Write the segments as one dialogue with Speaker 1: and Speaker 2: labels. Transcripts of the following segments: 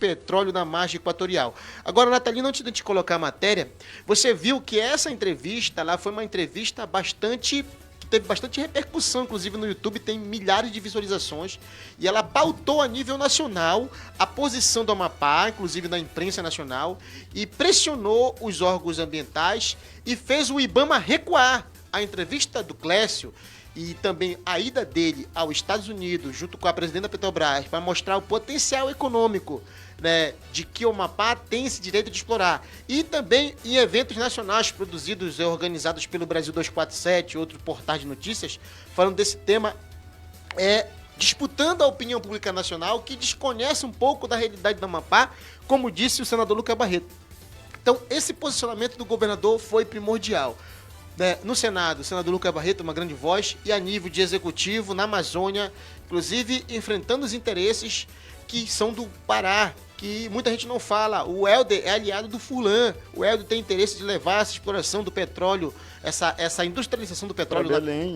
Speaker 1: petróleo na margem equatorial. Agora, Natalina, antes de a gente colocar a matéria, você viu que essa entrevista lá foi uma entrevista que teve bastante repercussão, inclusive no YouTube, tem milhares de visualizações, e ela pautou a nível nacional a posição do Amapá, inclusive na imprensa nacional, e pressionou os órgãos ambientais e fez o IBAMA recuar. A entrevista do Clécio e também a ida dele aos Estados Unidos, junto com a presidente da Petrobras, para mostrar o potencial econômico, né, de que o Amapá tem esse direito de explorar. E também em eventos nacionais produzidos e organizados pelo Brasil 247 e outros portais de notícias, falando desse tema, disputando a opinião pública nacional, que desconhece um pouco da realidade do Amapá, como disse o senador Lucas Barreto. Então, esse posicionamento do governador foi primordial. No Senado, o senador Lucas Barreto, uma grande voz, e a nível de executivo, na Amazônia, inclusive enfrentando os interesses que são do Pará, que muita gente não fala. O Helder é aliado do Furlan. O Helder tem interesse de levar essa exploração do petróleo, essa industrialização do petróleo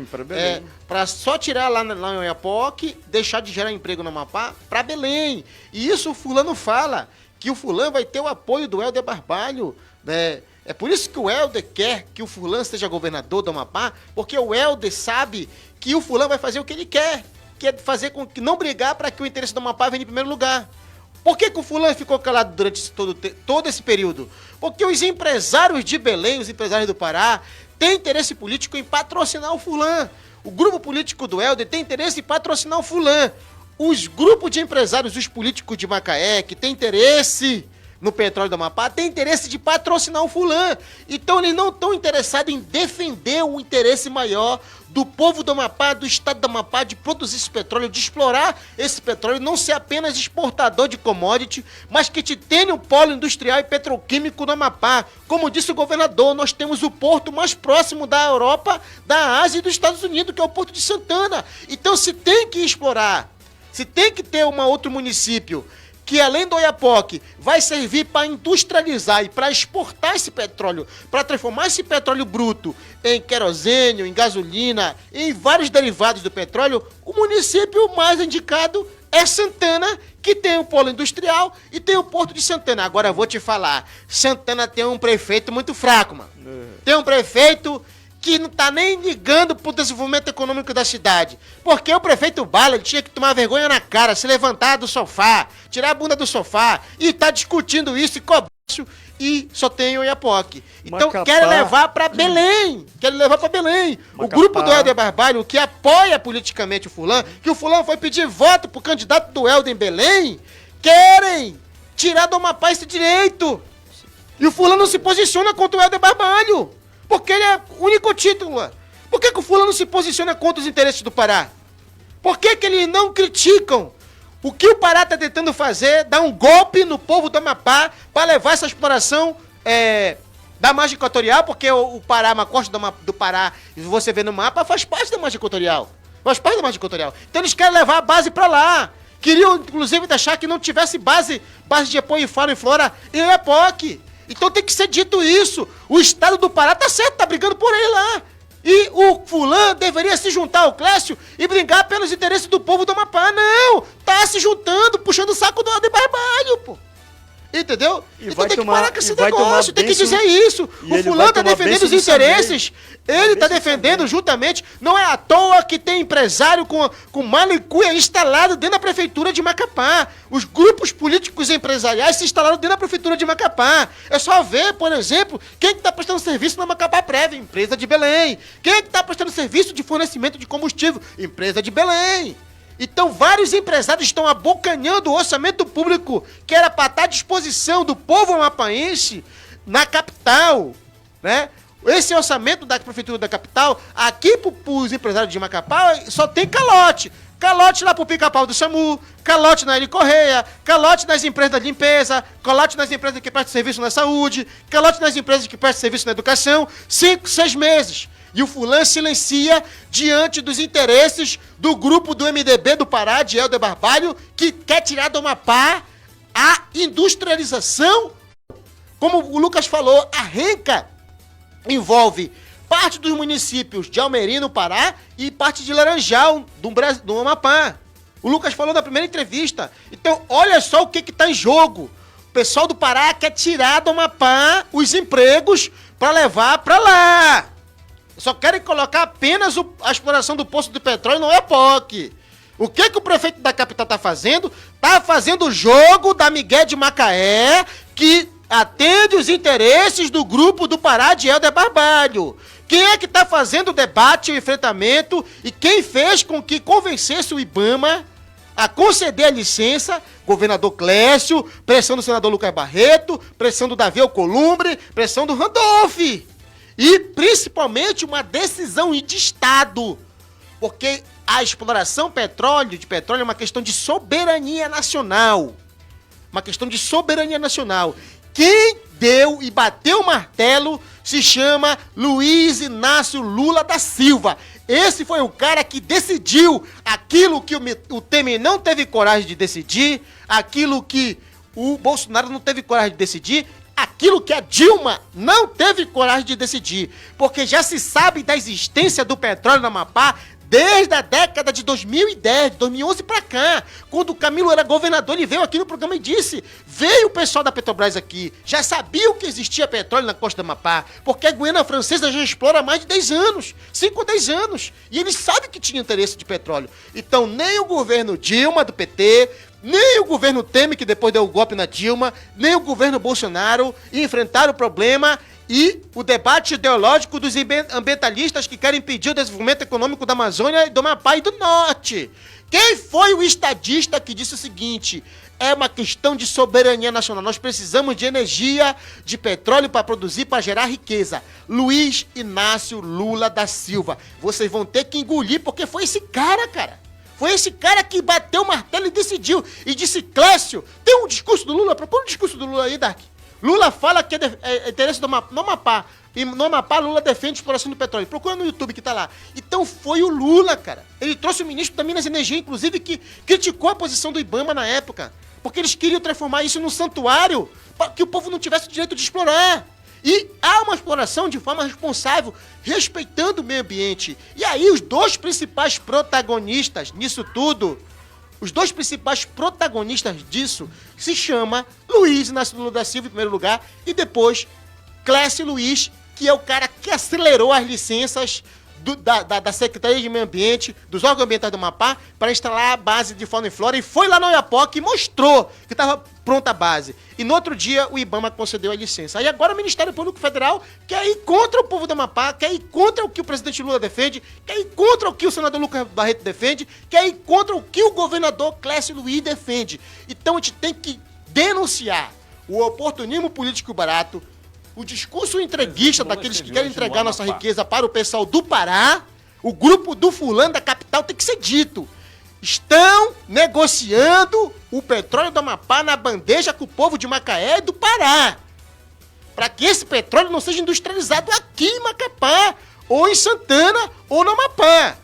Speaker 2: para Belém.
Speaker 1: Para só tirar lá em Oiapoque, deixar de gerar emprego no Amapá, para Belém. E isso o Furlan não fala, que o Furlan vai ter o apoio do Helder Barbalho, né? É por isso que o Helder quer que o Furlan seja governador do Amapá, porque o Helder sabe que o Furlan vai fazer o que ele quer, que é fazer com que não brigar para que o interesse do Amapá venha em primeiro lugar. Por que o Furlan ficou calado durante todo esse período? Porque os empresários de Belém, os empresários do Pará, têm interesse político em patrocinar o Furlan. O grupo político do Helder tem interesse em patrocinar o Furlan. Os grupos de empresários, os políticos de Macaé, que têm interesse no petróleo do Amapá, tem interesse de patrocinar o Furlan. Então eles não estão interessados em defender o interesse maior do povo do Amapá, do estado do Amapá, de produzir esse petróleo, de explorar esse petróleo, não ser apenas exportador de commodity, mas que te tenha um polo industrial e petroquímico no Amapá. Como disse o governador, nós temos o porto mais próximo da Europa, da Ásia e dos Estados Unidos, que é o Porto de Santana. Então se tem que explorar, se tem que ter um outro município que além do Oiapoque vai servir para industrializar e para exportar esse petróleo, para transformar esse petróleo bruto em querosênio, em gasolina, em vários derivados do petróleo, o município mais indicado é Santana, que tem o polo industrial e tem o Porto de Santana. Agora eu vou te falar, Santana tem um prefeito muito fraco, mano. Tem um prefeito que não tá nem ligando pro desenvolvimento econômico da cidade. Porque o prefeito Bala, ele tinha que tomar vergonha na cara, se levantar do sofá, tirar a bunda do sofá e tá discutindo isso e cobrar e só tem Oiapoque. Então quer levar pra Belém. O grupo do Helder Barbalho, que apoia politicamente o Furlan, que o Furlan foi pedir voto pro candidato do Helder em Belém, querem tirar do Amapá esse direito. E o Furlan não se posiciona contra o Helder Barbalho. Porque ele é o único título. Por que o Furlan não se posiciona contra os interesses do Pará? Por que eles não criticam o que o Pará está tentando fazer, dar um golpe no povo do Amapá para levar essa exploração da margem equatorial? Porque o Pará, uma costa do Pará, você vê no mapa, faz parte da margem equatorial. Então eles querem levar a base para lá. Queriam, inclusive, deixar que não tivesse base de apoio fauna e flora em Oiapoque. Então tem que ser dito isso. O estado do Pará tá certo, tá brigando por ele lá. E o Furlan deveria se juntar ao Clécio e brigar pelos interesses do povo do Amapá. Não! Tá se juntando, puxando o saco do Helder Barbalho, pô. Entendeu? Então tem que parar com esse negócio, tem que dizer isso. O Furlan tá defendendo os interesses, ele tá defendendo juntamente. Não é à toa que tem empresário com malicuia instalado dentro da prefeitura de Macapá. Os grupos políticos empresariais se instalaram dentro da prefeitura de Macapá. É só ver, por exemplo, quem que tá prestando serviço na Macapá Prévia, empresa de Belém. Quem que tá prestando serviço de fornecimento de combustível, empresa de Belém. Então vários empresários estão abocanhando o orçamento público que era para estar à disposição do povo amapaense na capital, né? Esse orçamento da prefeitura da capital, aqui para os empresários de Macapá, só tem calote. Calote lá pro Pica-Pau do SAMU, calote na Eli Correia, calote nas empresas de limpeza, calote nas empresas que prestam serviço na saúde, calote nas empresas que prestam serviço na educação, 5, 6 meses. E o Furlan silencia diante dos interesses do grupo do MDB do Pará, de Helder Barbalho, que quer tirar do Amapá a industrialização. Como o Lucas falou, a renca envolve parte dos municípios de Almerim, no Pará, e parte de Laranjal, do Amapá. O Lucas falou na primeira entrevista. Então, olha só o que está em jogo. O pessoal do Pará quer tirar do Amapá os empregos para levar para lá. Só querem colocar apenas a exploração do poço de petróleo no Oiapoque. O que o prefeito da capital está fazendo? Está fazendo o jogo da Miguel de Macaé, que atende os interesses do grupo do Pará de Helder Barbalho. Quem é que está fazendo o debate, o enfrentamento, e quem fez com que convencesse o IBAMA a conceder a licença? Governador Clécio, pressão do senador Lucas Barreto, pressão do Davi Alcolumbre, pressão do Randolph. E, principalmente, uma decisão de Estado. Porque a exploração de petróleo é uma questão de soberania nacional. Uma questão de soberania nacional. Quem deu e bateu o martelo se chama Luiz Inácio Lula da Silva. Esse foi o cara que decidiu aquilo que o Temer não teve coragem de decidir, aquilo que o Bolsonaro não teve coragem de decidir, aquilo que a Dilma não teve coragem de decidir. Porque já se sabe da existência do petróleo no Amapá desde a década de 2010, de 2011 pra cá. Quando o Camilo era governador, ele veio aqui no programa e disse, veio o pessoal da Petrobras aqui, já sabiam que existia petróleo na costa do Amapá, porque a Guiana Francesa já explora há mais de 10 anos, 5 ou 10 anos, e eles sabem que tinha interesse de petróleo. Então nem o governo Dilma do PT, nem o governo Temer, que depois deu o golpe na Dilma, nem o governo Bolsonaro enfrentaram o problema. E o debate ideológico dos ambientalistas que querem impedir o desenvolvimento econômico da Amazônia, do Amapá e do Norte. Quem foi o estadista que disse o seguinte? É uma questão de soberania nacional. Nós precisamos de energia, de petróleo para produzir, para gerar riqueza. Luiz Inácio Lula da Silva. Vocês vão ter que engolir, porque foi esse cara. Foi esse cara que bateu o martelo e decidiu. E disse, Clécio, tem um discurso do Lula? Procura um discurso do Lula aí, Dark. Lula fala que é interesse do Amapá. E no Amapá, Lula defende a exploração do petróleo. Procura no YouTube que tá lá. Então foi o Lula, cara. Ele trouxe o ministro da Minas e Energia, inclusive, que criticou a posição do IBAMA na época. Porque eles queriam transformar isso num santuário para que o povo não tivesse o direito de explorar. E há uma exploração de forma responsável, respeitando o meio ambiente. E aí os dois principais protagonistas nisso tudo... Os dois principais protagonistas disso se chama Luiz Inácio Lula da Silva, em primeiro lugar, e depois Clécio Luiz, que é o cara que acelerou as licenças da Secretaria de Meio Ambiente, dos órgãos ambientais do Amapá, para instalar a base de fauna e flora, e foi lá no Oiapoque e mostrou que estava pronta a base. E no outro dia o IBAMA concedeu a licença. Aí agora o Ministério Público Federal quer ir contra o povo do Amapá, quer ir contra o que o presidente Lula defende, quer ir contra o que o senador Lucas Barreto defende, quer ir contra o que o governador Clécio Luiz defende. Então a gente tem que denunciar o oportunismo político barato, o discurso entreguista daqueles que querem entregar nossa riqueza para o pessoal do Pará. O grupo do fulano da capital tem que ser dito. Estão negociando o petróleo do Amapá na bandeja com o povo de Macaé e do Pará. Para que esse petróleo não seja industrializado aqui em Macapá, ou em Santana, ou no Amapá.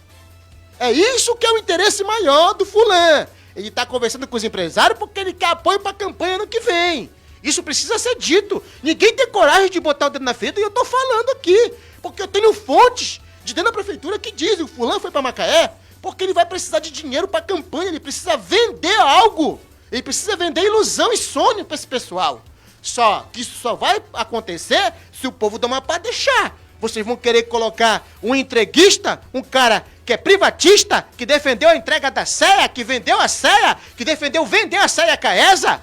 Speaker 1: É isso que é o interesse maior do fulano. Ele está conversando com os empresários porque ele quer apoio para a campanha ano que vem. Isso precisa ser dito. Ninguém tem coragem de botar o dedo na ferida e eu tô falando aqui. Porque eu tenho fontes de dentro da prefeitura que dizem: o fulano foi para Macaé porque ele vai precisar de dinheiro para a campanha, ele precisa vender algo. Ele precisa vender ilusão e sonho para esse pessoal. Só que isso só vai acontecer se o povo do Amapá deixar. Vocês vão querer colocar um entreguista, um cara que é privatista, que defendeu a entrega da CEA, que vendeu a CEA, que defendeu vender a CEA Caesa?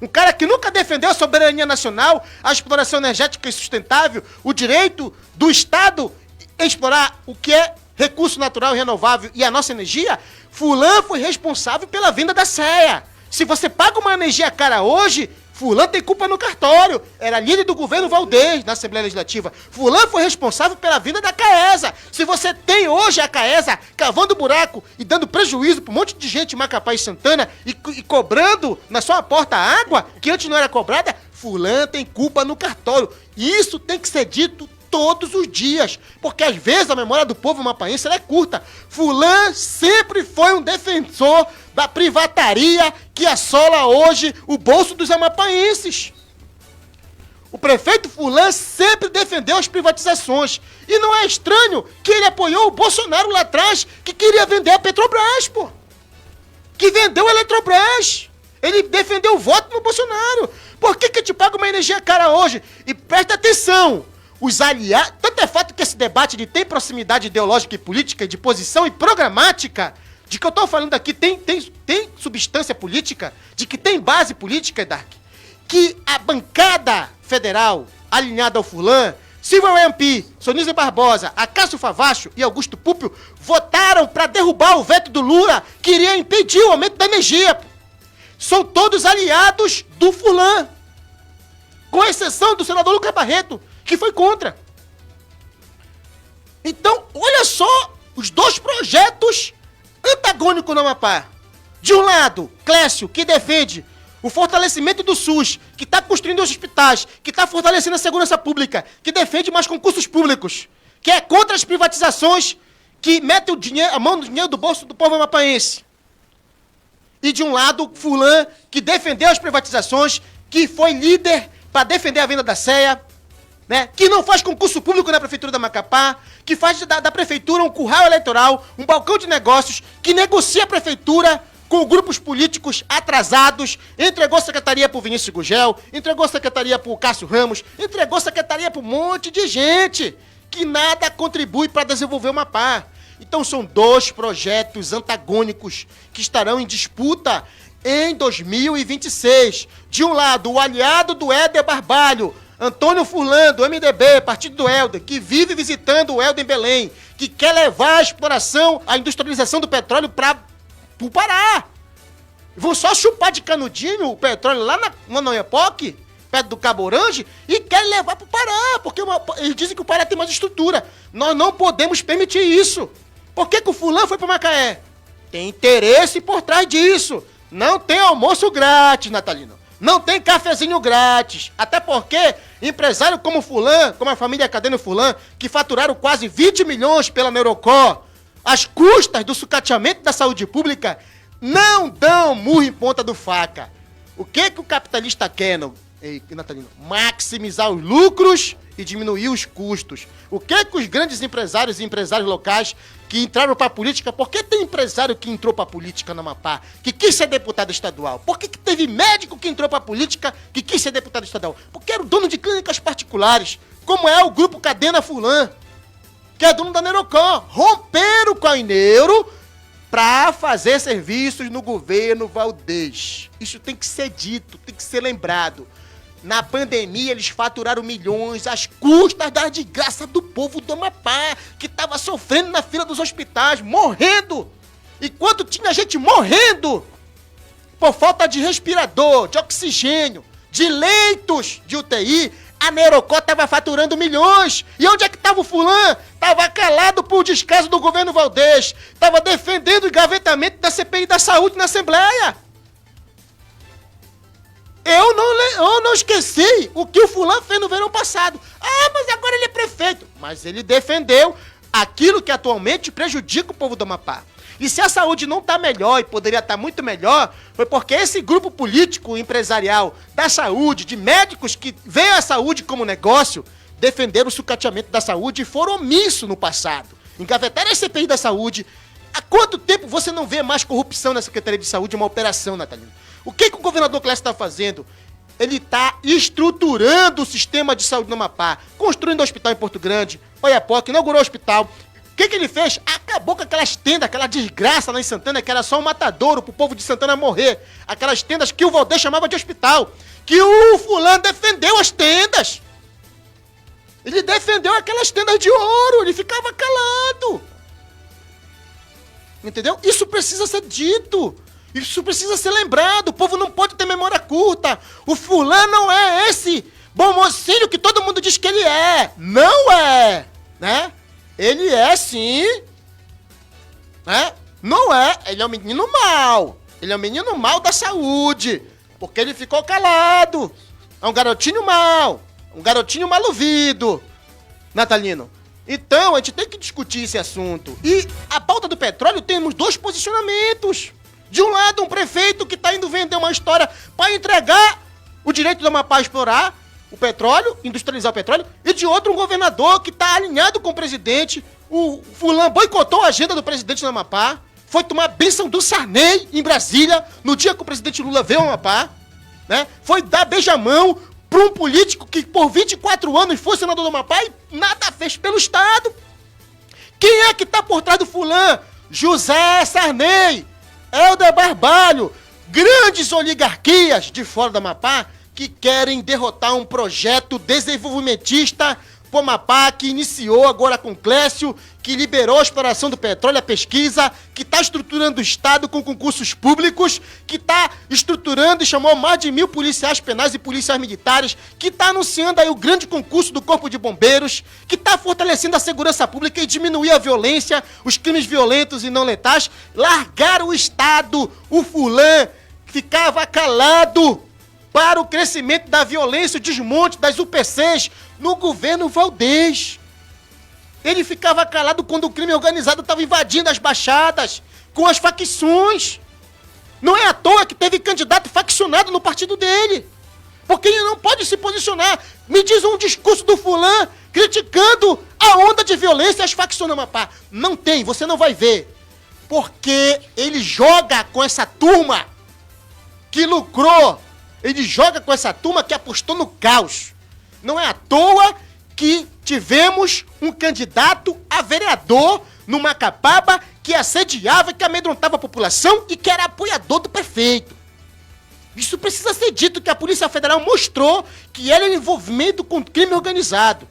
Speaker 1: Um cara que nunca defendeu a soberania nacional, a exploração energética e sustentável, o direito do Estado em explorar o que é recurso natural e renovável e a nossa energia. Fulano foi responsável pela venda da CEA. Se você paga uma energia cara hoje, fulano tem culpa no cartório. Era líder do governo Valdez na Assembleia Legislativa. Fulano foi responsável pela venda da Caesa. Se você tem hoje a Caesa cavando buraco e dando prejuízo para um monte de gente em Macapá e Santana e cobrando na sua porta água, que antes não era cobrada, fulano tem culpa no cartório. Isso tem que ser dito todos os dias, porque às vezes a memória do povo mapaense é curta. Fulano sempre foi um defensor da privataria que assola hoje o bolso dos amapaenses. O prefeito Fulano sempre defendeu as privatizações. E não é estranho que ele apoiou o Bolsonaro lá atrás, que queria vender a Petrobras, pô. que vendeu a Eletrobras. Ele defendeu o voto no Bolsonaro. Por que te paga uma energia cara hoje? E presta atenção, os aliados... Tanto é fato que esse debate de tem proximidade ideológica e política, de posição e programática, de que eu tô falando aqui tem substância política, de que tem base política, Dark, que a bancada federal alinhada ao Fulan, Silvio MP, Sonísio Barbosa, Acácio Favacho e Augusto Púpio votaram para derrubar o veto do Lula, que iria impedir o aumento da energia. São todos aliados do Fulan, com exceção do senador Lucas Barreto, que foi contra. Então, olha só os dois projetos antagônicos no Amapá. De um lado, Clécio, que defende o fortalecimento do SUS, que está construindo os hospitais, que está fortalecendo a segurança pública, que defende mais concursos públicos, que é contra as privatizações, que mete o dinheiro, a mão no dinheiro do bolso do povo amapaense. E de um lado, Fulan, que defendeu as privatizações, que foi líder para defender a venda da CEA, né? Que não faz concurso público na Prefeitura da Macapá, que faz da Prefeitura um curral eleitoral, um balcão de negócios, que negocia a Prefeitura com grupos políticos atrasados, entregou secretaria pro Vinícius Gugel, entregou secretaria pro Cássio Ramos, entregou secretaria pro um monte de gente que nada contribui para desenvolver o Amapá. Então são dois projetos antagônicos que estarão em disputa em 2026. De um lado, o aliado do Éder Barbalho, Antônio Furlan, do MDB, partido do Helder, que vive visitando o Helder em Belém, que quer levar a exploração, a industrialização do petróleo para o Pará. Vão só chupar de canudinho o petróleo lá na Noiepoque, perto do Cabo Orange, e querem levar para o Pará, porque eles dizem que o Pará tem mais estrutura. Nós não podemos permitir isso. Por que o Furlan foi para Macaé? Tem interesse por trás disso. Não tem almoço grátis, Natalino. Não tem cafezinho grátis. Até porque empresário como Furlan, como a família Cadênio Furlan, que faturaram quase 20 milhões pela Neurocó, às custas do sucateamento da saúde pública, não dão murro em ponta do faca. O que o capitalista quer, Natalino? Maximizar os lucros e diminuir os custos. O que os grandes empresários e empresários locais que entraram para a política... Por que tem empresário que entrou para a política no Amapá, que quis ser deputado estadual? Por que teve médico que entrou para a política que quis ser deputado estadual? Porque era o dono de clínicas particulares, como é o grupo Cadena Furlan, que é dono da Neurocó. Romperam com a Neuro para fazer serviços no governo Valdez. Isso tem que ser dito, tem que ser lembrado. Na pandemia, eles faturaram milhões às custas da desgraça do povo do Amapá, que estava sofrendo na fila dos hospitais, morrendo. Enquanto tinha gente morrendo por falta de respirador, de oxigênio, de leitos de UTI, a Neurocó estava faturando milhões. E onde é que estava o Furlan? Estava calado por descaso do governo Valdez. Estava defendendo o engavetamento da CPI da saúde na Assembleia. Eu não esqueci o que o Furlan fez no verão passado. Ah, mas agora ele é prefeito. Mas ele defendeu aquilo que atualmente prejudica o povo do Amapá. E se a saúde não está melhor e poderia estar muito melhor, foi porque esse grupo político empresarial da saúde, de médicos que veem a saúde como negócio, defenderam o sucateamento da saúde e foram omissos no passado. Engavetaram a CPI da saúde. Há quanto tempo você não vê mais corrupção na Secretaria de Saúde, uma operação, Natalino? O que o governador Clécio está fazendo? Ele está estruturando o sistema de saúde no Amapá, construindo um hospital em Porto Grande, Oiapoque, inaugurou o hospital. O que ele fez? Acabou com aquelas tendas, aquela desgraça lá em Santana, que era só um matadouro pro povo de Santana morrer. Aquelas tendas que o Valdez chamava de hospital. Que o Fulano defendeu as tendas. Ele defendeu aquelas tendas de ouro, ele ficava calado. Entendeu? Isso precisa ser dito. Isso precisa ser lembrado. O povo não pode ter memória curta. O Fulano não é esse bom mocinho que todo mundo diz que ele é. Não é, né? Ele é sim, né? Não é, ele é um menino mau. Ele é um menino mau da saúde, porque ele ficou calado. É um garotinho mau, um garotinho maluvido, Natalino. Então, a gente tem que discutir esse assunto. E a pauta do petróleo temos dois posicionamentos. De um lado, um prefeito que está indo vender uma história para entregar o direito do Amapá a explorar o petróleo, industrializar o petróleo, e de outro um governador que está alinhado com o presidente. O Fulano boicotou a agenda do presidente no Amapá, foi tomar a bênção do Sarney em Brasília, no dia que o presidente Lula veio ao Amapá, né? Foi dar beijamão para um político que por 24 anos foi senador do Amapá e nada fez pelo Estado. Quem é que tá por trás do fulano? José Sarney, Helder Barbalho, grandes oligarquias de fora do Amapá que querem derrotar um projeto desenvolvimentista pro Amapá, que iniciou agora com Clécio, que liberou a exploração do petróleo, a pesquisa, que está estruturando o Estado com concursos públicos, que está estruturando e chamou mais de 1.000 policiais penais e policiais militares, que está anunciando aí o grande concurso do Corpo de Bombeiros, que está fortalecendo a segurança pública e diminuir a violência, os crimes violentos e não letais. Largaram o Estado, o fulano ficava calado para o crescimento da violência, o desmonte das UPCs no governo Valdez. Ele ficava calado quando o crime organizado estava invadindo as baixadas, com as facções. Não é à toa que teve candidato faccionado no partido dele. Porque ele não pode se posicionar. Me diz um discurso do fulano criticando a onda de violência e as facções no Amapá. Não tem, você não vai ver. Porque ele joga com essa turma que lucrou. Ele joga com essa turma que apostou no caos. Não é à toa que tivemos um candidato a vereador no Macapaba que assediava, que amedrontava a população e que era apoiador do prefeito. Isso precisa ser dito, que a Polícia Federal mostrou que era envolvimento com crime organizado.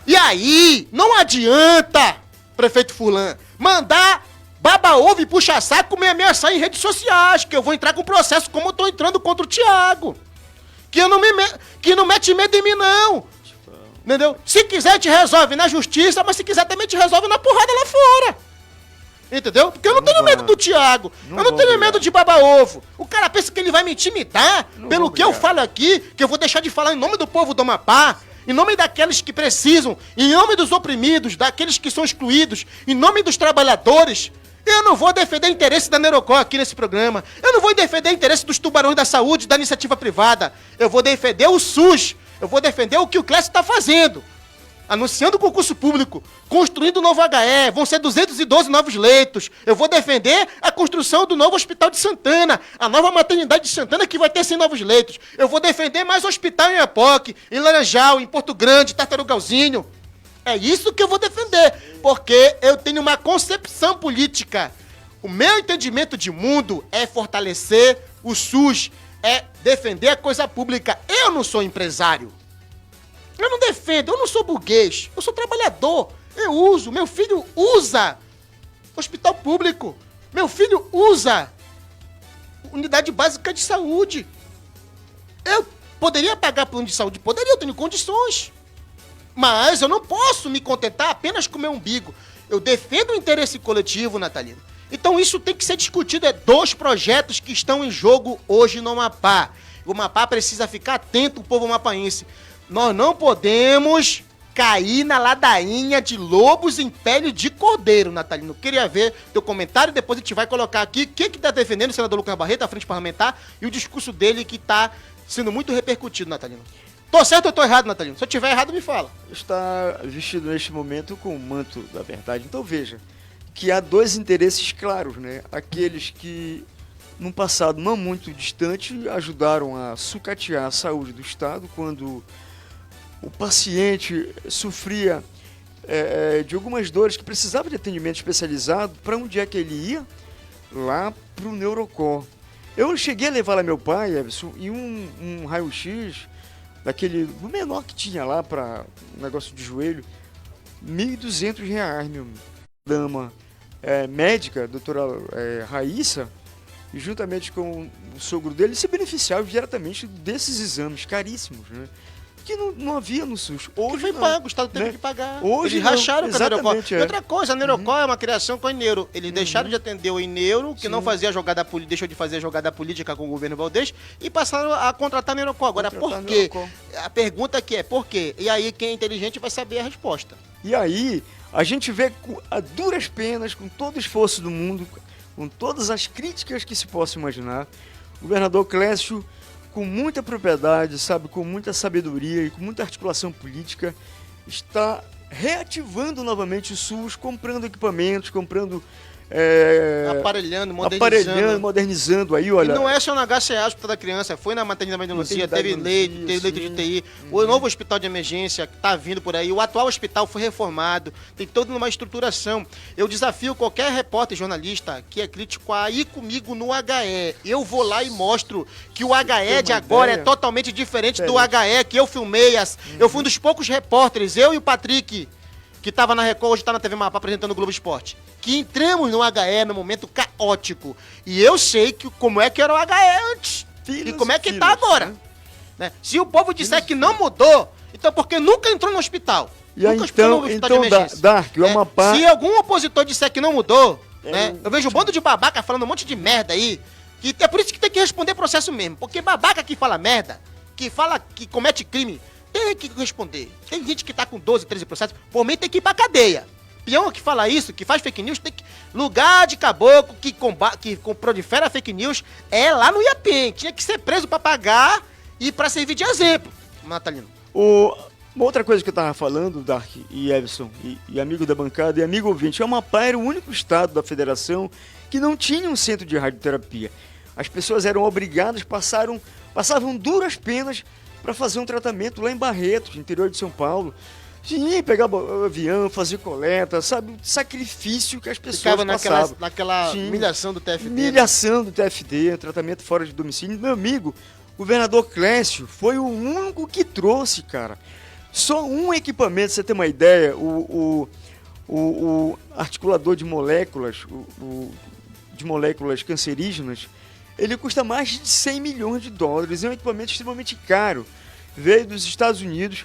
Speaker 1: E aí, não adianta, prefeito fulano, mandar baba-ovo e puxa-saco me ameaçar em redes sociais, que eu vou entrar com processo, como eu tô entrando contra o Thiago. Que não mete medo em mim, não. Entendeu? Se quiser, te resolve na justiça, mas se quiser também te resolve na porrada lá fora. Entendeu? Porque eu não tenho medo do Thiago. Eu não tenho medo de baba-ovo. O cara pensa que ele vai me intimidar pelo que eu falo aqui, que eu vou deixar de falar em nome do povo do Amapá, em nome daqueles que precisam, em nome dos oprimidos, daqueles que são excluídos, em nome dos trabalhadores. Eu não vou defender o interesse da Neurocó aqui nesse programa. Eu não vou defender o interesse dos tubarões da saúde, da iniciativa privada. Eu vou defender o SUS. Eu vou defender o que o Clécio está fazendo. Anunciando o concurso público, construindo o novo HE, vão ser 212 novos leitos. Eu vou defender a construção do novo Hospital de Santana, a nova maternidade de Santana que vai ter 100 novos leitos. Eu vou defender mais hospital em Iapoque, em Laranjal, em Porto Grande, Tartarugalzinho. É isso que eu vou defender, porque eu tenho uma concepção política. O meu entendimento de mundo é fortalecer o SUS, é defender a coisa pública. Eu não sou empresário. Eu não defendo, eu não sou burguês. Eu sou trabalhador. Eu uso, meu filho usa hospital público. Meu filho usa unidade básica de saúde. Eu poderia pagar plano de saúde? Poderia, eu tenho condições. Mas eu não posso me contentar apenas com o meu umbigo. Eu defendo o interesse coletivo, Natalino. Então isso tem que ser discutido. É 2 projetos que estão em jogo hoje no Amapá. O Amapá precisa ficar atento, o povo amapaense. Nós não podemos cair na ladainha de lobos em pele de cordeiro, Natalino. Queria ver teu comentário, depois a gente vai colocar aqui quem que tá defendendo o senador Lucas Barreto, a frente parlamentar, e o discurso dele que tá sendo muito repercutido, Natalino. Tô certo ou tô errado, Natalino? Se eu tiver errado, me fala.
Speaker 2: Está vestido neste momento com o manto da verdade. Então veja que há 2 interesses claros, né? Aqueles que, num passado não muito distante, ajudaram a sucatear a saúde do Estado quando o paciente sofria de algumas dores que precisava de atendimento especializado. Para onde é que ele ia? Lá para o Neurocó. Eu cheguei a levar lá meu pai, Everson, e um raio-x daquele, do menor que tinha lá para um negócio de joelho, R$1.200, meu dama médica, doutora Raíssa, e juntamente com o sogro dele, se beneficiavam diretamente desses exames caríssimos, né? Que não havia no SUS. Hoje
Speaker 1: que foi
Speaker 2: não,
Speaker 1: pago, o Estado teve
Speaker 2: né?
Speaker 1: que pagar.
Speaker 2: Hoje
Speaker 1: eles
Speaker 2: não,
Speaker 1: racharam com a Neurocó.
Speaker 2: exatamente,
Speaker 1: E outra coisa, a Neurocó é uma criação com a Ineuro. Eles deixaram de atender o Ineuro, que não fazia jogada política, deixou de fazer jogada política com o governo Valdez, e passaram a contratar a Neurocó. Agora, por quê? A pergunta aqui é por quê? E aí quem é inteligente vai saber a resposta.
Speaker 2: E aí, a gente vê a duras penas, com todo o esforço do mundo, com todas as críticas que se possa imaginar, o governador Clécio, com muita propriedade, sabe, com muita sabedoria e com muita articulação política, está reativando novamente o SUS, comprando equipamentos, comprando
Speaker 1: Aparelhando,
Speaker 2: modernizando aí, olha.
Speaker 1: E não é só na HCA, Hospital da Criança, foi na Maternidade de Lucia, teve leito de UTI, o novo hospital de emergência que está vindo por aí, o atual hospital foi reformado, tem toda uma estruturação. Eu desafio qualquer repórter, jornalista, que é crítico a ir comigo no HE. Eu vou lá e mostro que o HE de agora é totalmente diferente do HE que eu filmei. Eu fui um dos poucos repórteres, eu e o Patrick, que estava na Record, hoje está na TV Mapa apresentando o Globo Esporte, que entramos no HE no momento caótico. E eu sei como é que era o HE antes e como é que está agora. Né? Se o povo disser que não mudou, então porque nunca entrou no hospital.
Speaker 2: E aí, então, Dark, o Amapá...
Speaker 1: Se algum opositor disser que não mudou, né? Eu vejo um bando de babaca falando um monte de merda aí, que é por isso que tem que responder processo mesmo. Porque babaca que fala merda, que fala que comete crime, tem que responder. Tem gente que tá com 12, 13 processos, por mim tem que ir pra cadeia. Peão que fala isso, que faz fake news, tem que... Lugar de caboclo que prolifera fake news é lá no IAPEM. Tinha que ser preso pra pagar e pra servir de exemplo, Natalino.
Speaker 2: Uma outra coisa que eu tava falando, Dark e Everson, e amigo da bancada e amigo ouvinte, o Amapá era o único estado da federação que não tinha um centro de radioterapia. As pessoas eram obrigadas, passavam duras penas para fazer um tratamento lá em Barretos, interior de São Paulo. Sim, pegar avião, fazer coleta, sabe? O sacrifício que as pessoas passavam.
Speaker 1: Naquela humilhação do TFD.
Speaker 2: Humilhação do TFD, tratamento fora de domicílio. Meu amigo, o governador Clécio foi o único que trouxe, cara. Só um equipamento, você ter uma ideia, o articulador de moléculas, de moléculas cancerígenas, ele custa mais de 100 milhões de dólares. É um equipamento extremamente caro. Veio dos Estados Unidos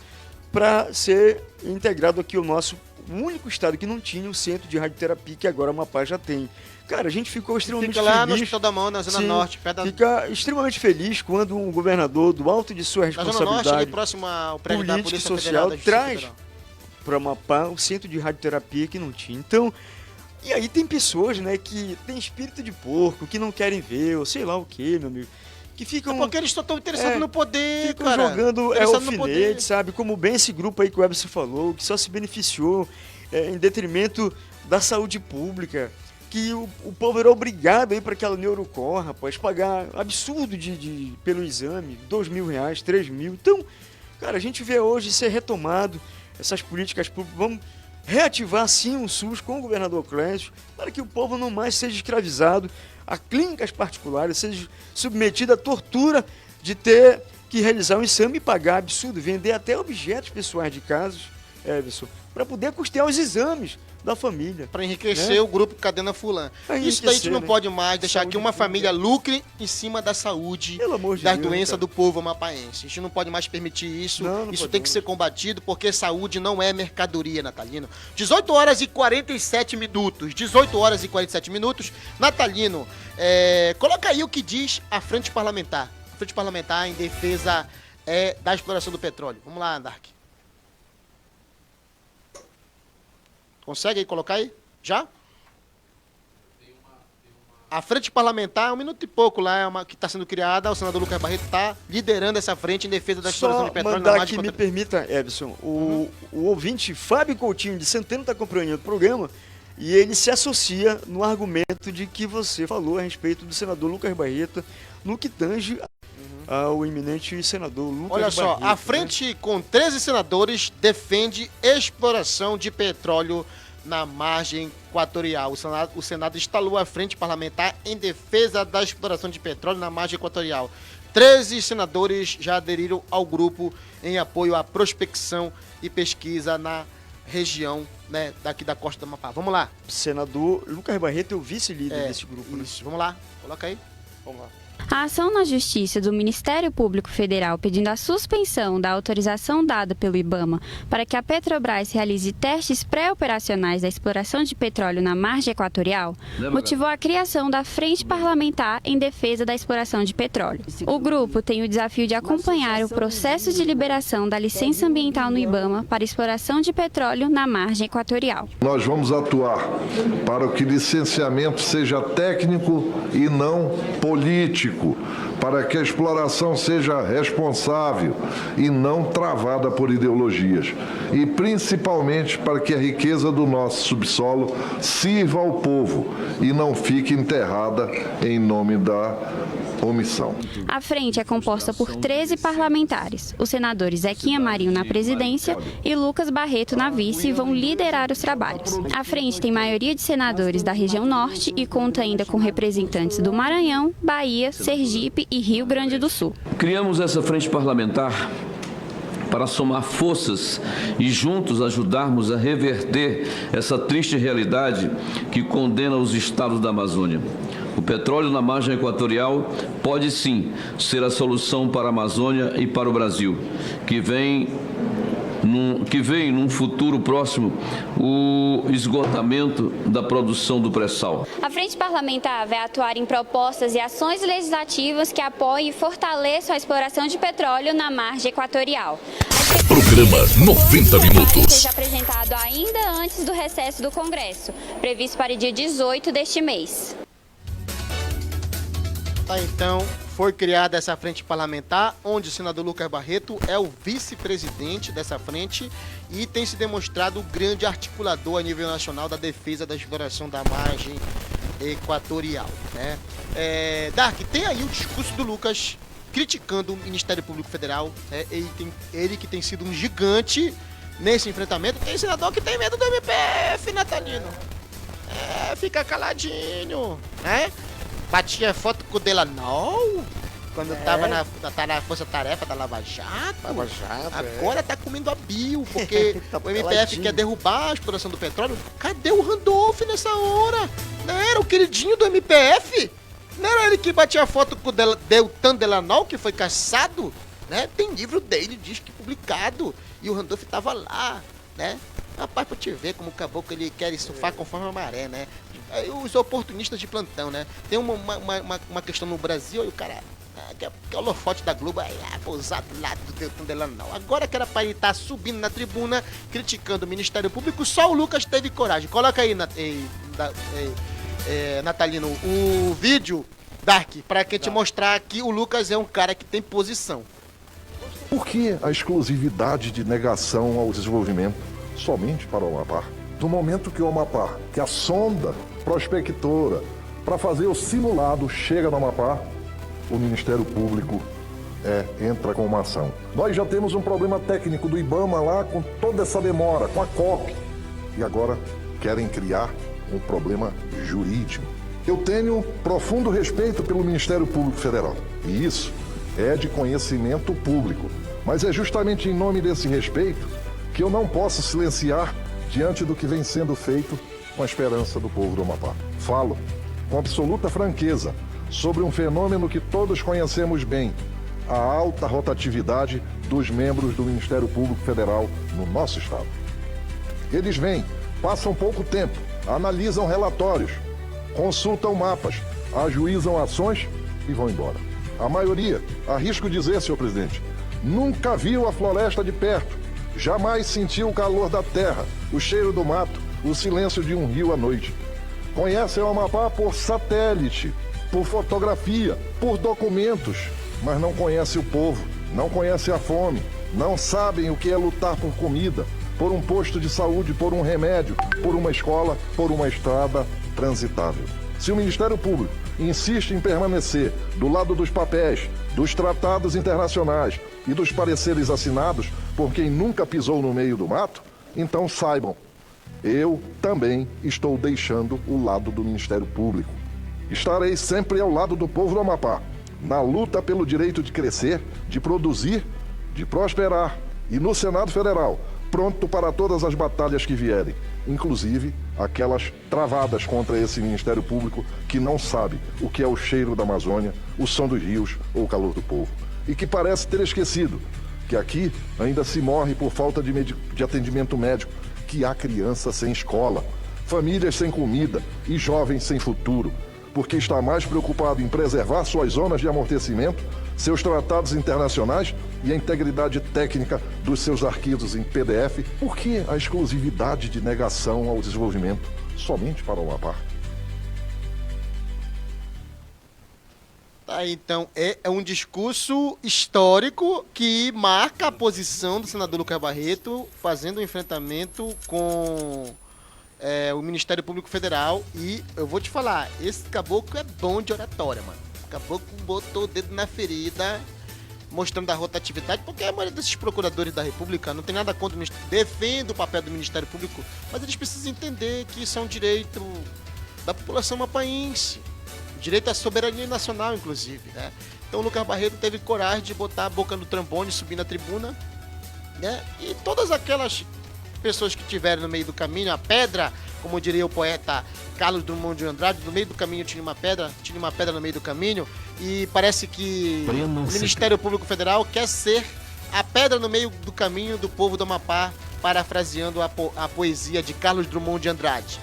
Speaker 2: para ser integrado aqui ao nosso único estado que não tinha um centro de radioterapia, que agora o Amapá já tem. Cara, a gente ficou extremamente feliz.
Speaker 1: Fica lá no Hospital da Mão, na Zona Norte.
Speaker 2: Fica extremamente feliz quando um governador, do alto de sua responsabilidade,
Speaker 1: na Zona Norte, ali próximo ao prédio da Polícia
Speaker 2: social, traz para o Amapá o centro de radioterapia que não tinha. Então, e aí tem pessoas, né, que tem espírito de porco, que não querem ver, ou sei lá o que, meu amigo, que ficam...
Speaker 1: É porque eles estão interessados no poder,
Speaker 2: ficam jogando alfinete, sabe? Como bem esse grupo aí que o Everson falou, que só se beneficiou em detrimento da saúde pública, que o povo era obrigado a ir para aquela Neurocor, rapaz, pagar absurdo pelo exame, R$2.000, R$3.000. Então, cara, a gente vê hoje ser retomado essas políticas públicas. Vamos reativar sim o SUS com o governador Clécio, para que o povo não mais seja escravizado a clínicas particulares, seja submetido à tortura de ter que realizar um exame e pagar absurdo, vender até objetos pessoais de casa, Everson, para poder custear os exames da família.
Speaker 1: Para enriquecer o grupo Cadena Fulana. Isso daí a gente não pode mais deixar que uma família lucre em cima da saúde, das doenças do povo amapaense. A gente não pode mais permitir isso. Isso tem que ser combatido, porque saúde não é mercadoria, Natalino. 18 horas e 47 minutos. 18 horas e 47 minutos. Natalino, coloca aí o que diz a Frente Parlamentar. A Frente Parlamentar em defesa da exploração do petróleo. Vamos lá, Dark. Consegue aí colocar aí? Já? A frente parlamentar, 1 minuto e pouco lá, que está sendo criada, o senador Lucas Barreto está liderando essa frente em defesa da exploração de petróleo na margem.
Speaker 2: Me permita, Everson, o ouvinte Fábio Coutinho de Santana está acompanhando o programa e ele se associa no argumento de que você falou a respeito do senador Lucas Barreto no que tange ao eminente senador Lucas Barreto.
Speaker 1: Olha só, a frente com 13 senadores defende exploração de petróleo na margem equatorial. O Senado instalou a frente parlamentar em defesa da exploração de petróleo na margem equatorial. 13 senadores já aderiram ao grupo em apoio à prospecção e pesquisa na região, né, daqui da costa do Amapá. Vamos lá.
Speaker 2: Senador Lucas Barreto é o vice-líder desse grupo.
Speaker 1: Isso. Né? Vamos lá. Coloca aí. Vamos lá.
Speaker 3: A ação na Justiça do Ministério Público Federal pedindo a suspensão da autorização dada pelo IBAMA para que a Petrobras realize testes pré-operacionais da exploração de petróleo na margem equatorial motivou a criação da Frente Parlamentar em defesa da exploração de petróleo. O grupo tem o desafio de acompanhar o processo de liberação da licença ambiental no IBAMA para exploração de petróleo na margem equatorial.
Speaker 4: Nós vamos atuar para que o licenciamento seja técnico e não político. crítico para que a exploração seja responsável e não travada por ideologias, e principalmente para que a riqueza do nosso subsolo sirva ao povo e não fique enterrada em nome da omissão.
Speaker 3: A frente é composta por 13 parlamentares. Os senadores Zequinha Marinho na presidência e Lucas Barreto na vice vão liderar os trabalhos. A frente tem maioria de senadores da região norte e conta ainda com representantes do Maranhão, Bahia, Sergipe e Rio Grande do Sul.
Speaker 5: Criamos essa frente parlamentar para somar forças e juntos ajudarmos a reverter essa triste realidade que condena os estados da Amazônia. O petróleo na margem equatorial pode sim ser a solução para a Amazônia e para o Brasil, que vem num futuro próximo o esgotamento da produção do pré-sal.
Speaker 3: A Frente Parlamentar vai atuar em propostas e ações legislativas que apoiem e fortaleçam a exploração de petróleo na margem equatorial.
Speaker 6: Programa 90 Minutos.
Speaker 3: Seja apresentado ainda antes do recesso do Congresso, previsto para o dia 18 deste mês.
Speaker 1: Então, foi criada essa frente parlamentar, onde o senador Lucas Barreto é o vice-presidente dessa frente e tem se demonstrado o grande articulador a nível nacional da defesa da exploração da margem equatorial, né? Dark, tem aí o discurso do Lucas criticando o Ministério Público Federal, né? Ele que tem sido um gigante nesse enfrentamento. Tem senador que tem medo do MPF, Natalino. Fica caladinho, né? Batia foto com o Delanol quando tava na força-tarefa da Lava Jato. Agora tá comendo a bio, porque
Speaker 2: Tá
Speaker 1: o MPF
Speaker 2: peladinho.
Speaker 1: quer derrubar a exploração do petróleo. Cadê o Randolph nessa hora? Não era o queridinho do MPF? Não era ele que batia foto com o Deltan Delanol, que foi caçado? Né? Tem livro dele, diz que publicado. E o Randolph tava lá, né? Rapaz, pra te ver como o caboclo ele quer surfar conforme a maré, né? Os oportunistas de plantão, né? Tem uma questão no Brasil, aí o cara, que é o holofote da Globo, aí, pousado lá do Deltan Delanol. Agora que era pra ele estar subindo na tribuna, criticando o Ministério Público, só o Lucas teve coragem. Coloca aí, Natalino, o vídeo, Dark, pra que te mostrar que o Lucas é um cara que tem posição.
Speaker 4: Por que a exclusividade de negação ao desenvolvimento somente para o Amapá? No momento que o Amapá, que a sonda prospectora para fazer o simulado chega no Amapá, o Ministério Público entra com uma ação. Nós já temos um problema técnico do IBAMA lá com toda essa demora, com a COP. E agora querem criar um problema jurídico. Eu tenho profundo respeito pelo Ministério Público Federal. E isso é de conhecimento público. Mas é justamente em nome desse respeito que eu não posso silenciar diante do que vem sendo feito com a esperança do povo do Amapá. Falo com absoluta franqueza sobre um fenômeno que todos conhecemos bem, a alta rotatividade dos membros do Ministério Público Federal no nosso estado. Eles vêm, passam pouco tempo, analisam relatórios, consultam mapas, ajuizam ações e vão embora. A maioria, arrisco dizer, senhor presidente, nunca viu a floresta de perto, jamais sentiu o calor da terra, o cheiro do mato, o silêncio de um rio à noite. Conhecem o Amapá por satélite, por fotografia, por documentos, mas não conhecem o povo, não conhecem a fome, não sabem o que é lutar por comida, por um posto de saúde, por um remédio, por uma escola, por uma estrada transitável. Se o Ministério Público insiste em permanecer do lado dos papéis, dos tratados internacionais e dos pareceres assinados por quem nunca pisou no meio do mato, então saibam, eu também estou deixando o lado do Ministério Público. Estarei sempre ao lado do povo do Amapá, na luta pelo direito de crescer, de produzir, de prosperar e no Senado Federal, pronto para todas as batalhas que vierem, inclusive aquelas travadas contra esse Ministério Público que não sabe o que é o cheiro da Amazônia, o som dos rios ou o calor do povo. E que parece ter esquecido que aqui ainda se morre por falta de atendimento médico, que há criança sem escola, famílias sem comida e jovens sem futuro, porque está mais preocupado em preservar suas zonas de amortecimento, seus tratados internacionais e a integridade técnica dos seus arquivos em PDF. Por que a exclusividade de negação ao desenvolvimento somente para o Amapá?
Speaker 1: Então, é um discurso histórico que marca a posição do senador Lucas Barreto fazendo um enfrentamento com o Ministério Público Federal. E eu vou te falar, esse caboclo é bom de oratória, mano. O caboclo botou o dedo na ferida, mostrando a rotatividade, porque a maioria desses procuradores da República não tem nada contra o Ministério, defende o papel do Ministério Público, mas eles precisam entender que isso é um direito da população mapaense, direito à soberania nacional, inclusive, né? Então o Lucas Barreto teve coragem de botar a boca no trombone, subir na tribuna, né? E todas aquelas pessoas que tiveram no meio do caminho, a pedra, como diria o poeta Carlos Drummond de Andrade, no meio do caminho tinha uma pedra no meio do caminho, e parece que o Ministério Público Federal quer ser a pedra no meio do caminho do povo do Amapá, parafraseando a poesia de Carlos Drummond de Andrade.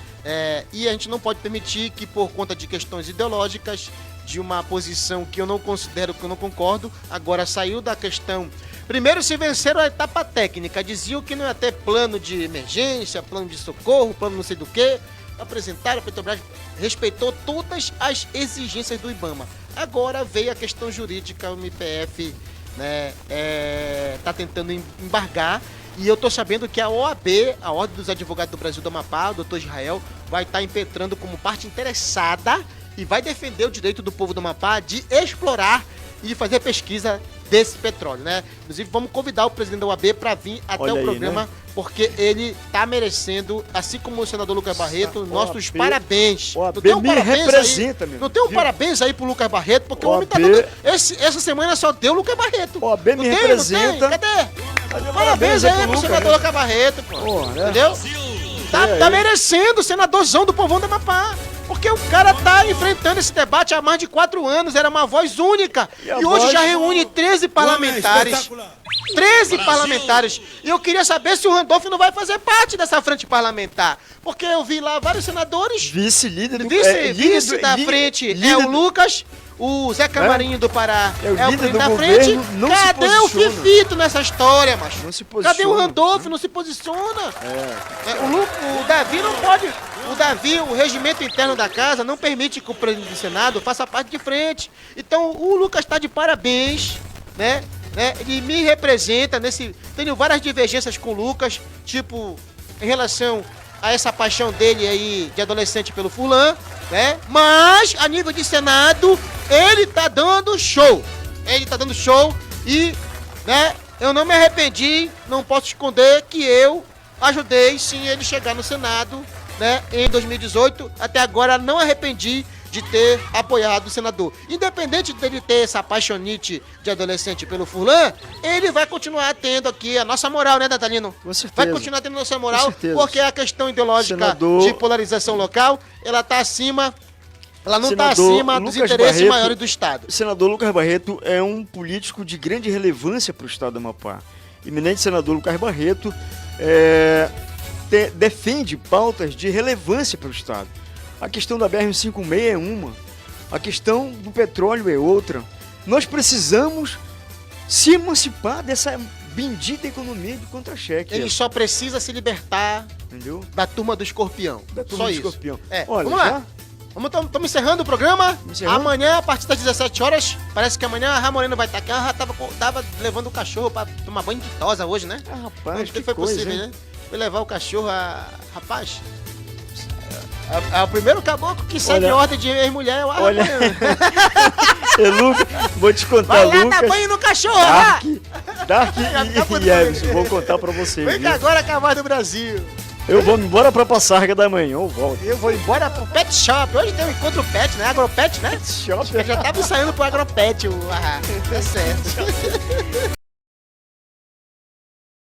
Speaker 1: E a gente não pode permitir que, por conta de questões ideológicas, de uma posição que eu não considero, que eu não concordo, agora saiu da questão. Primeiro se venceram a etapa técnica, diziam que não ia ter plano de emergência, plano de socorro, plano não sei do que. Apresentaram, a Petrobras respeitou todas as exigências do IBAMA. Agora veio a questão jurídica, o MPF, né, tá tentando embargar. E eu tô sabendo que a OAB, a Ordem dos Advogados do Brasil do Amapá, o doutor Israel, vai estar impetrando como parte interessada e vai defender o direito do povo do Amapá de explorar e de fazer pesquisa desse petróleo, né? Inclusive, vamos convidar o presidente da OAB para vir até o programa, né? Porque ele tá merecendo, assim como o senador Lucas Barreto, nossos parabéns.
Speaker 2: OAB me representa, meu.
Speaker 1: Não tem um parabéns aí pro Lucas Barreto, porque o homem tá dando... Essa semana só deu o Lucas Barreto.
Speaker 2: OAB me representa.
Speaker 1: Cadê? Parabéns aí pro senador Lucas Barreto, pô. Né? Entendeu? Tá merecendo o senadorzão do povão do Amapá. Porque o cara tá enfrentando esse debate há mais de 4 anos, era uma voz única. E hoje já reúne 13 parlamentares. 13 parlamentares. E eu queria saber se o Randolph não vai fazer parte dessa frente parlamentar. Porque eu vi lá vários senadores.
Speaker 2: Vice-líder do
Speaker 1: Vice da frente é o Lucas. O Zé Camarinho do Pará é o presidente da frente. Cadê o Fifito nessa história, macho?
Speaker 2: Não se posiciona.
Speaker 1: Cadê o Randolph? Não se posiciona. O Davi não pode. O Davi, o regimento interno da casa, não permite que o presidente do Senado faça parte de frente. Então o Lucas está de parabéns, né? Ele me representa nesse. Tenho várias divergências com o Lucas, tipo, em relação a essa paixão dele aí de adolescente pelo Fulan, né? Mas, a nível de Senado, ele tá dando show. Ele tá dando show e, né, eu não me arrependi, não posso esconder que eu ajudei sim ele chegar no Senado, né, em 2018. Até agora não arrependi de ter apoiado o senador. Independente dele ter essa paixonite de adolescente pelo Fulan, ele vai continuar tendo aqui a nossa moral, né, Natalino?
Speaker 2: Com certeza.
Speaker 1: Vai continuar tendo a nossa moral, porque a questão ideológica de polarização local, ela tá acima, ela não está acima dos interesses maiores do Estado.
Speaker 2: O senador Lucas Barreto é um político de grande relevância para o Estado do Amapá. Eminente senador Lucas Barreto defende pautas de relevância para o Estado. A questão da BR-156 é uma, a questão do petróleo é outra. Nós precisamos se emancipar dessa bendita economia de contra-cheque.
Speaker 1: Ele só precisa se libertar,
Speaker 2: entendeu?
Speaker 1: Da turma do escorpião.
Speaker 2: Da turma do escorpião.
Speaker 1: Olha, vamos lá. Estamos encerrando o programa. Amanhã, a partir das 17 horas, parece que amanhã a Ramorena vai estar aqui. Ela já tava levando o cachorro para tomar banho de tosa hoje, né?
Speaker 2: Rapaz,
Speaker 1: que foi coisa, possível, né? Foi levar o cachorro rapaz... É o primeiro caboclo que segue ordem de ex-mulher.
Speaker 2: Olha, Lucas, vou te contar,
Speaker 1: Lucas. Vai lá, dá banho no cachorro,
Speaker 2: Dark e Everson, vou contar pra vocês.
Speaker 1: Vem cá agora com a voz do Brasil.
Speaker 2: Eu vou embora pra Passarga da manhã, eu volto.
Speaker 1: Eu vou embora pro Pet Shop. Hoje tem um encontro pet, né? Agropet, né?
Speaker 2: Pet Shop.
Speaker 1: Eu já tava saindo pro Agropet. Tá certo.